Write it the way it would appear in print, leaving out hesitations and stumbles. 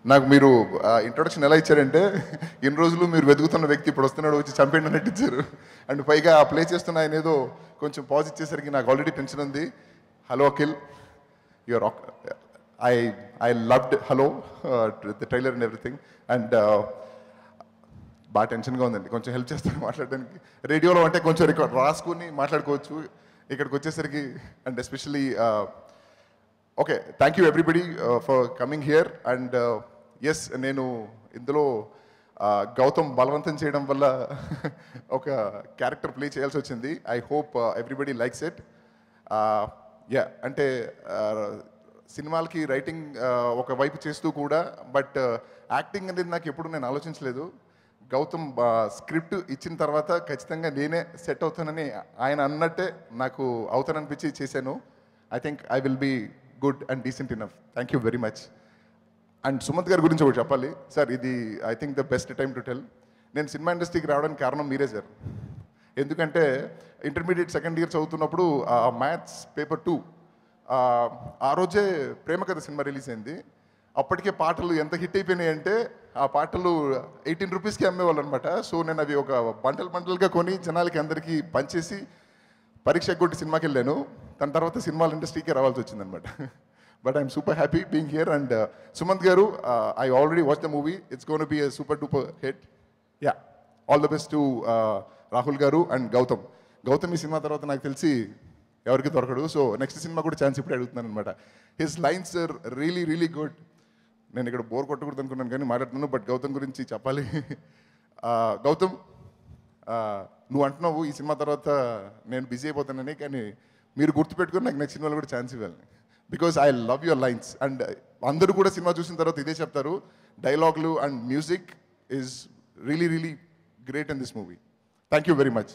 నాకు మీరు ఇంట్రొడక్షన్ ఎలా ఇచ్చారంటే ఇన్ని రోజులు మీరు వెతుకుతున్న వ్యక్తి ఇప్పుడు వస్తున్నాడు వచ్చి చంపేయండి అన్నట్టు ఇచ్చారు. అండ్ పైగా ఆ ప్లే చేస్తున్న ఆయన ఏదో కొంచెం పాజ్ ఇచ్చేసరికి నాకు ఆల్రెడీ టెన్షన్ ఉంది. Hello Akhil, your I loved hello the trailer and everything. And బాగా టెన్షన్గా ఉందండి, కొంచెం హెల్ప్ చేస్తాను మాట్లాడడానికి. రేడియోలో అంటే కొంచెం రికార్డ్ రాసుకుని మాట్లాడుకోవచ్చు, ఇక్కడికి వచ్చేసరికి and especially okay, thank you everybody for coming here. And yes, నేను ఇందులో గౌతమ్ బలవంతం చేయడం వల్ల ఒక క్యారెక్టర్ ప్లే చేయాల్సి వచ్చింది. I hope everybody likes it. Yeah, అంటే సినిమాలకి రైటింగ్ ఒక వైపు చేస్తూ కూడా, బట్ యాక్టింగ్ అనేది నాకు ఎప్పుడు నేను ఆలోచించలేదు. గౌతమ్ స్క్రిప్ట్ ఇచ్చిన తర్వాత ఖచ్చితంగా నేనే సెట్ అవుతానని ఆయన అన్నట్టే నాకు అవుతాననిపించి చేశాను. I think I will be good and decent enough. Thank you very much. And Sumanth గారి గురించి ఒకటి చెప్పాలి సార్, ఇది I think the best time to tell. నేను సినిమా ఇండస్ట్రీకి రావడానికి కారణం మీరే సార్. ఎందుకంటే ఇంటర్మీడియట్ సెకండ్ ఇయర్ చదువుతున్నప్పుడు మ్యాథ్స్ పేపర్ 2 ఆ రోజే ప్రేమ కథ సినిమా రిలీజ్ అయింది. అప్పటికే పాటలు ఎంత హిట్ అయిపోయినాయి అంటే ఆ పాటలు 18 రూపీస్కి అమ్మేవాళ్ళు అనమాట. సో నేను అవి ఒక బంటలుగా కొని జనాలకి అందరికీ పంచేసి పరీక్ష కొట్టి సినిమాకి వెళ్ళాను. దాని తర్వాత సినిమాల ఇండస్ట్రీకి రావాల్సి వచ్చిందనమాట. But I'm super happy being here. And Sumanth garu, I already watch the movie, it's gonna be a super duper hit. Yeah, all the best to Rahul garu and Gautam. Gautam ఈ సినిమా తర్వాత నాకు తెలిసి ఎవరికి దొరకడు. సో నెక్స్ట్ సినిమా కూడా ఛాన్స్ ఇప్పుడే అడుగుతున్నాను అనమాట. His lines are really really good. నేను ఇక్కడ బోర్ కొట్టకూడదు అనుకున్నాను కానీ మాట్లాడుతున్నాను, బట్ గౌతమ్ గురించి చెప్పాలి. గౌతమ్, నువ్వు అంటున్నావు ఈ సినిమా తర్వాత నేను బిజీ అయిపోతానని, కానీ మీరు గుర్తుపెట్టుకుని నాకు నెక్స్ట్ సినిమాలో కూడా ఛాన్స్ ఇవ్వాలి. Because I love your lines. And అందరూ కూడా సినిమా చూసిన తర్వాత ఇదే చెప్తారు, డైలాగులు and music is really really great in this movie. Thank you very much.